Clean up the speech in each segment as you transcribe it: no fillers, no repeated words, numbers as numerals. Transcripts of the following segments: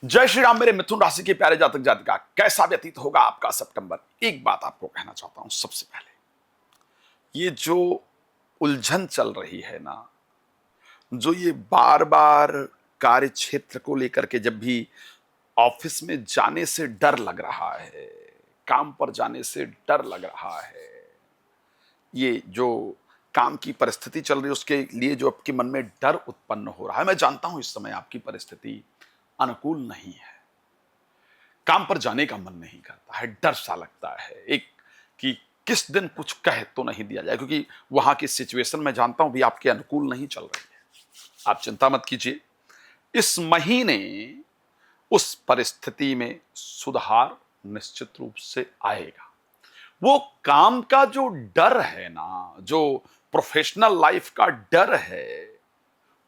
जय श्री राम। मेरे मिथुन राशि के प्यारे जातक जातिका, कैसा व्यतीत होगा आपका सितंबर। एक बात आपको कहना चाहता हूं सबसे पहले, ये जो उलझन चल रही है ना, जो ये बार बार कार्य क्षेत्र को लेकर के जब भी ऑफिस में जाने से डर लग रहा है, काम पर जाने से डर लग रहा है, ये जो काम की परिस्थिति चल रही है उसके लिए जो आपके मन में डर उत्पन्न हो रहा है, मैं जानता हूं इस समय आपकी परिस्थिति अनुकूल नहीं है। काम पर जाने का मन नहीं करता है, डर सा लगता है एक कि किस दिन कुछ कह तो नहीं दिया जाए, क्योंकि वहां की सिचुएशन मैं जानता हूं भी आपके अनुकूल नहीं चल रही है। आप चिंता मत कीजिए, इस महीने उस परिस्थिति में सुधार निश्चित रूप से आएगा। वो काम का जो डर है ना, जो प्रोफेशनल लाइफ का डर है,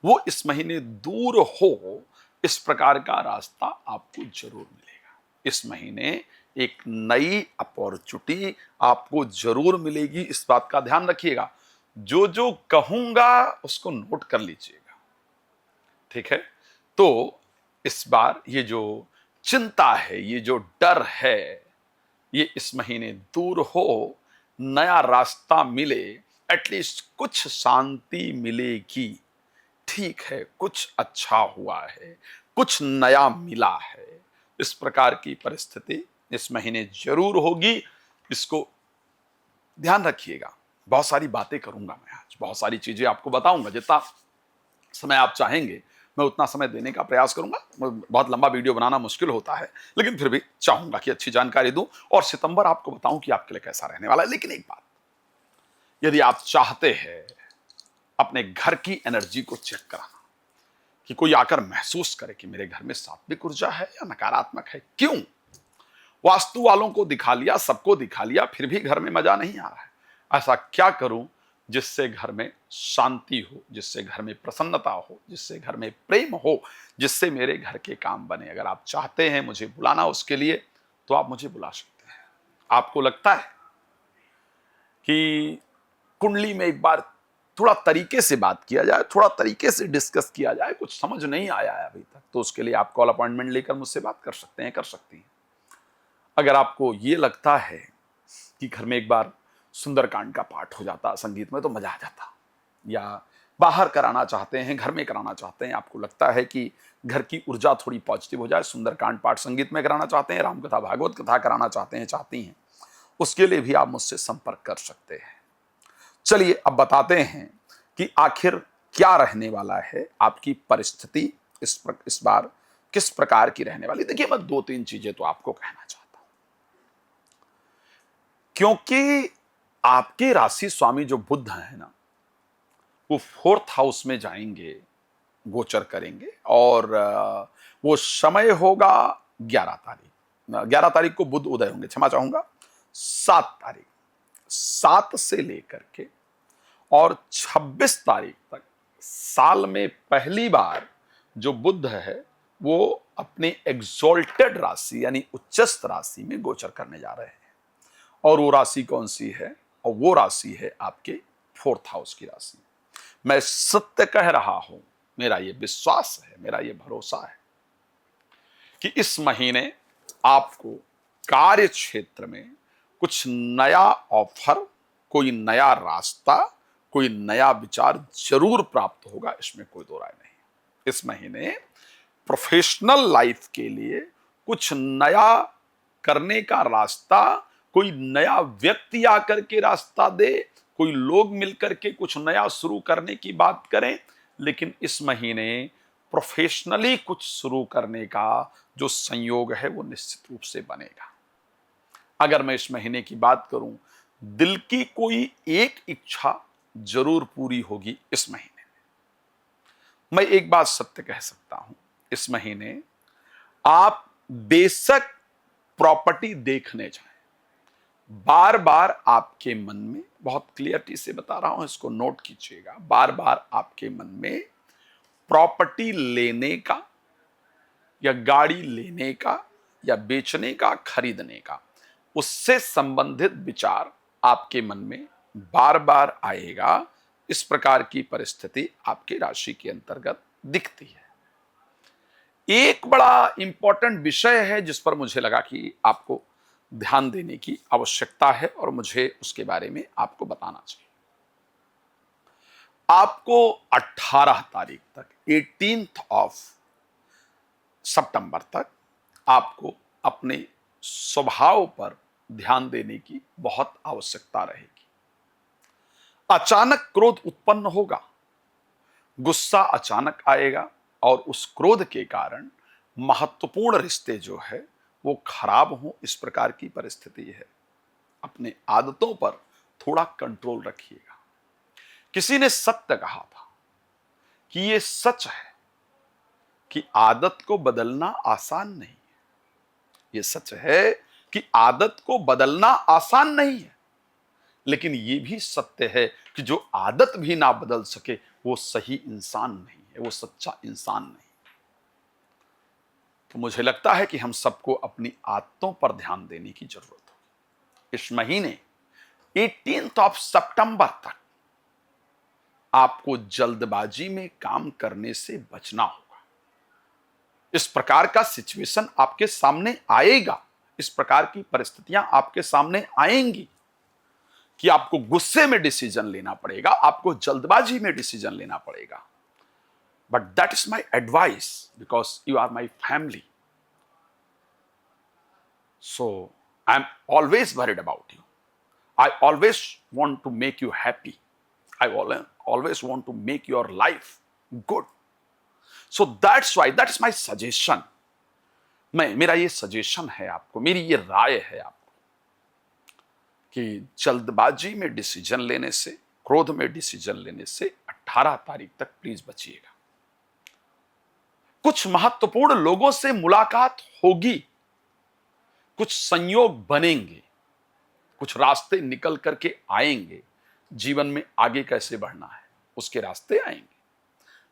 वो इस महीने दूर हो, इस प्रकार का रास्ता आपको जरूर मिलेगा। इस महीने एक नई अपॉर्चुनिटी आपको जरूर मिलेगी, इस बात का ध्यान रखिएगा। जो जो कहूंगा उसको नोट कर लीजिएगा, ठीक है। तो इस बार ये जो चिंता है, ये जो डर है, ये इस महीने दूर हो, नया रास्ता मिले, एटलीस्ट कुछ शांति मिलेगी। ठीक है, कुछ अच्छा हुआ है, कुछ नया मिला है, इस प्रकार की परिस्थिति इस महीने जरूर होगी। इसको ध्यान रखिएगा। बहुत सारी बातें करूंगा मैं आज, बहुत सारी चीजें आपको बताऊंगा। जितना समय आप चाहेंगे मैं उतना समय देने का प्रयास करूंगा। बहुत लंबा वीडियो बनाना मुश्किल होता है, लेकिन फिर भी चाहूंगा कि अच्छी जानकारी दूं और सितंबर आपको बताऊं कि आपके लिए कैसा रहने वाला है। लेकिन एक बात, यदि आप चाहते हैं अपने घर की एनर्जी को चेक कराना, कि कोई आकर महसूस करे कि मेरे घर में सात्विक ऊर्जा है या नकारात्मक है, क्यों वास्तु वालों को दिखा लिया, सबको दिखा लिया, फिर भी घर में मजा नहीं आ रहा है, ऐसा क्या करूं जिससे घर में शांति हो, जिससे घर में प्रसन्नता हो, जिससे घर में प्रेम हो, जिससे मेरे घर के काम बने। अगर आप चाहते हैं मुझे बुलाना उसके लिए, तो आप मुझे बुला सकते हैं। आपको लगता है कि कुंडली में एक बार थोड़ा तरीके से बात किया जाए, थोड़ा तरीके से डिस्कस किया जाए, कुछ समझ नहीं आया है अभी तक, तो उसके लिए आप कॉल अपॉइंटमेंट लेकर मुझसे बात कर सकते हैं, कर सकती हैं। अगर आपको ये लगता है कि घर में एक बार सुंदरकांड का पाठ हो जाता संगीत में तो मजा आ जाता, या बाहर कराना चाहते हैं, घर में कराना चाहते हैं, आपको लगता है कि घर की ऊर्जा थोड़ी पॉजिटिव हो जाए, सुंदरकांड पाठ संगीत में कराना चाहते हैं, रामकथा भागवत कथा कराना चाहते हैं, चाहती हैं, उसके लिए भी आप मुझसे संपर्क कर सकते हैं। चलिए अब बताते हैं कि आखिर क्या रहने वाला है आपकी परिस्थिति इस बार किस प्रकार की रहने वाली। देखिए, मैं दो तीन चीजें तो आपको कहना चाहता हूं, क्योंकि आपके राशि स्वामी जो बुध है ना, वो 4th हाउस में जाएंगे, गोचर करेंगे, और वो समय होगा 11 तारीख को बुध उदय होंगे, क्षमा चाहूंगा 7 तारीख, 7 से लेकर के और 26 तारीख तक साल में पहली बार जो बुध है वो अपने एग्जॉल्टेड राशि यानी उच्चस्थ राशि में गोचर करने जा रहे हैं। और वो राशि कौन सी है? और वो राशि है आपके 4th हाउस की राशि। मैं सत्य कह रहा हूं, मेरा ये विश्वास है, मेरा ये भरोसा है कि इस महीने आपको कार्य क्षेत्र में कुछ नया ऑफर, कोई नया रास्ता, कोई नया विचार जरूर प्राप्त होगा, इसमें कोई दो राय नहीं। इस महीने प्रोफेशनल लाइफ के लिए कुछ नया करने का रास्ता, कोई नया व्यक्ति आकर के रास्ता दे, कोई लोग मिलकर के कुछ नया शुरू करने की बात करें, लेकिन इस महीने प्रोफेशनली कुछ शुरू करने का जो संयोग है वो निश्चित रूप से बनेगा। अगर मैं इस महीने की बात करूं, दिल की कोई एक इच्छा जरूर पूरी होगी इस महीने में। मैं एक बात सत्य कह सकता हूं, इस महीने आप बेशक प्रॉपर्टी देखने जाएं, बार बार आपके मन में, बहुत क्लियरिटी से बता रहा हूं, इसको नोट कीजिएगा, बार बार आपके मन में प्रॉपर्टी लेने का या गाड़ी लेने का या बेचने का, खरीदने का, उससे संबंधित विचार आपके मन में बार बार आएगा। इस प्रकार की परिस्थिति आपकी राशि के अंतर्गत दिखती है। एक बड़ा इंपॉर्टेंट विषय है जिस पर मुझे लगा कि आपको ध्यान देने की आवश्यकता है और मुझे उसके बारे में आपको बताना चाहिए। आपको 18 तारीख तक, 18th ऑफ सितंबर तक आपको अपने स्वभाव पर ध्यान देने की बहुत आवश्यकता रहेगी। अचानक क्रोध उत्पन्न होगा, गुस्सा अचानक आएगा और उस क्रोध के कारण महत्वपूर्ण रिश्ते जो है वो खराब हो, इस प्रकार की परिस्थिति है। अपने आदतों पर थोड़ा कंट्रोल रखिएगा। किसी ने सत्य कहा था कि ये सच है कि आदत को बदलना आसान नहीं है। ये सच है कि आदत को बदलना आसान नहीं है, लेकिन ये भी सत्य है कि जो आदत भी ना बदल सके वो सही इंसान नहीं है, वो सच्चा इंसान नहीं। तो मुझे लगता है कि हम सबको अपनी आदतों पर ध्यान देने की जरूरत है। इस महीने 18th ऑफ सितंबर तक आपको जल्दबाजी में काम करने से बचना होगा। इस प्रकार का सिचुएशन आपके सामने आएगा, इस प्रकार की परिस्थितियां आपके सामने आएंगी कि आपको गुस्से में डिसीजन लेना पड़ेगा, आपको जल्दबाजी में डिसीजन लेना पड़ेगा। But that is my advice because you are my family, so I am always worried about you. I always want to make you happy. I always want to make your life good. So that's why, that is my suggestion. मेरा ये suggestion है आपको, मेरी ये राय है आपको कि जल्दबाजी में डिसीजन लेने से, क्रोध में डिसीजन लेने से 18 तारीख तक प्लीज बचिएगा। कुछ महत्वपूर्ण लोगों से मुलाकात होगी, कुछ संयोग बनेंगे, कुछ रास्ते निकल करके आएंगे। जीवन में आगे कैसे बढ़ना है उसके रास्ते आएंगे,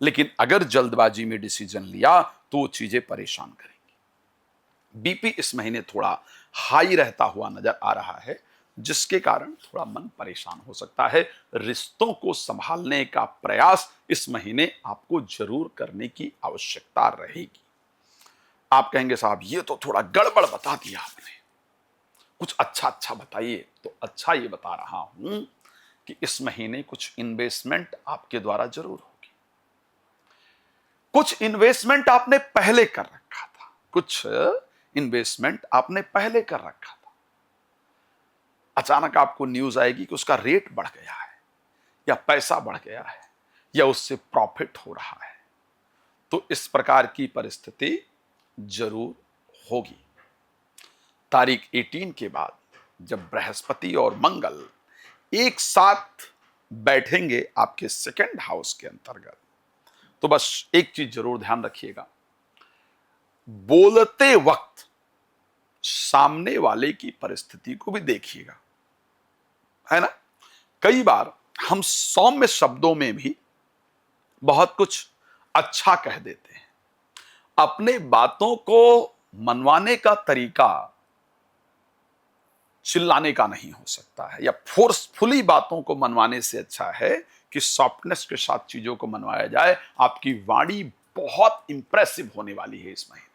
लेकिन अगर जल्दबाजी में डिसीजन लिया तो वो चीजें परेशान करेंगी। बीपी इस महीने थोड़ा हाई रहता हुआ नजर आ रहा है, जिसके कारण थोड़ा मन परेशान हो सकता है। रिश्तों को संभालने का प्रयास इस महीने आपको जरूर करने की आवश्यकता रहेगी। आप कहेंगे साहब ये तो थोड़ा गड़बड़ बता दिया आपने, कुछ अच्छा बताइए। तो अच्छा ये बता रहा हूं कि इस महीने कुछ इन्वेस्टमेंट आपके द्वारा जरूर होगी। कुछ इन्वेस्टमेंट आपने पहले कर रखा था, कुछ इन्वेस्टमेंट आपने पहले कर रखा था, अचानक आपको न्यूज आएगी कि उसका रेट बढ़ गया है या पैसा बढ़ गया है या उससे प्रॉफिट हो रहा है। तो इस प्रकार की परिस्थिति जरूर होगी। तारीख 18 के बाद जब बृहस्पति और मंगल एक साथ बैठेंगे आपके सेकंड हाउस के अंतर्गत, तो बस एक चीज जरूर ध्यान रखिएगा, बोलते वक्त सामने वाले की परिस्थिति को भी देखिएगा, है ना। कई बार हम सौम्य शब्दों में भी बहुत कुछ अच्छा कह देते हैं। अपने बातों को मनवाने का तरीका चिल्लाने का नहीं हो सकता है या फोर्सफुली बातों को मनवाने से अच्छा है कि सॉफ्टनेस के साथ चीजों को मनवाया जाए। आपकी वाणी बहुत इंप्रेसिव होने वाली है इस महीने,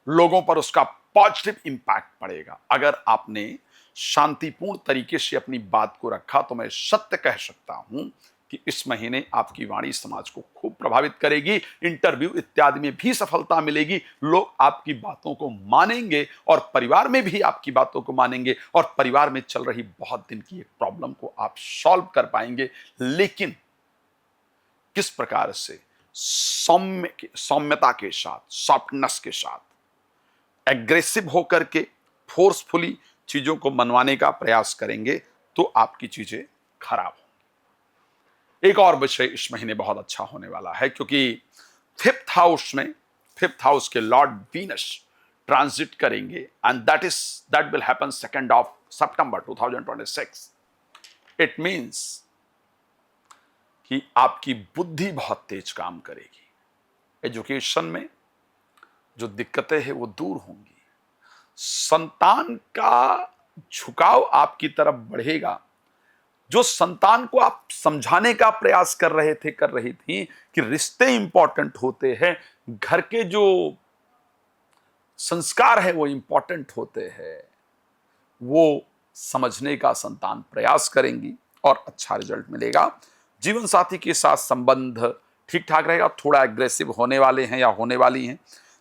लोगों पर उसका पॉजिटिव इंपैक्ट पड़ेगा। अगर आपने शांतिपूर्ण तरीके से अपनी बात को रखा तो मैं सत्य कह सकता हूं कि इस महीने आपकी वाणी समाज को खूब प्रभावित करेगी। इंटरव्यू इत्यादि में भी सफलता मिलेगी, लोग आपकी बातों को मानेंगे और परिवार में भी आपकी बातों को मानेंगे और परिवार में चल रही बहुत दिन की एक प्रॉब्लम को आप सॉल्व कर पाएंगे। लेकिन किस प्रकार से सौम्यता के साथ, सॉफ्टनेस के साथ, एग्रेसिव होकर के फोर्सफुली चीजों को मनवाने का प्रयास करेंगे तो आपकी चीजें खराब होंगी। एक और विषय इस महीने बहुत अच्छा होने वाला है, क्योंकि फिफ्थ हाउस के लॉर्ड वीनस ट्रांजिट करेंगे and that will happen 2 of September 2026। It means कि आपकी बुद्धि बहुत तेज काम करेगी, एजुकेशन में जो दिक्कतें हैं वो दूर होंगी, संतान का झुकाव आपकी तरफ बढ़ेगा। जो संतान को आप समझाने का प्रयास कर रही थी कि रिश्ते इंपॉर्टेंट होते हैं, घर के जो संस्कार है वो इंपॉर्टेंट होते हैं, वो समझने का संतान प्रयास करेंगी और अच्छा रिजल्ट मिलेगा। जीवन साथी के साथ संबंध ठीक ठाक रहेगा, थोड़ा एग्रेसिव होने वाले हैं या होने वाली हैं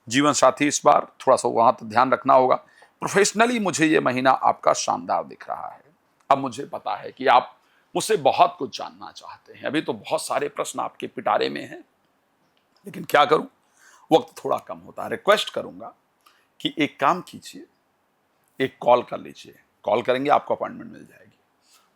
जीवन साथी इस बार, थोड़ा सा वहां तो ध्यान रखना होगा। प्रोफेशनली मुझे ये महीना आपका शानदार दिख रहा है। अब मुझे पता है कि आप मुझसे बहुत कुछ जानना चाहते हैं, अभी तो बहुत सारे प्रश्न आपके पिटारे में हैं, लेकिन क्या करूं, वक्त थोड़ा कम होता है। रिक्वेस्ट करूंगा कि एक काम कीजिए, एक कॉल कर लीजिए, कॉल करेंगे आपको अपॉइंटमेंट मिल जाएगी,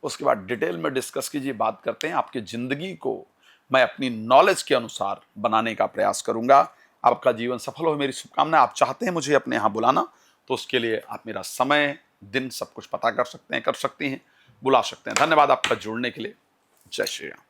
उसके बाद डिटेल में डिस्कस कीजिए, बात करते हैं। आपकी जिंदगी को मैं अपनी नॉलेज के अनुसार बनाने का प्रयास करूंगा। आपका जीवन सफल हो, मेरी शुभकामनाएं। आप चाहते हैं मुझे अपने यहाँ बुलाना, तो उसके लिए आप मेरा समय दिन सब कुछ पता कर सकते हैं, कर सकती हैं, बुला सकते हैं। धन्यवाद आपका जुड़ने के लिए। जय श्री राम।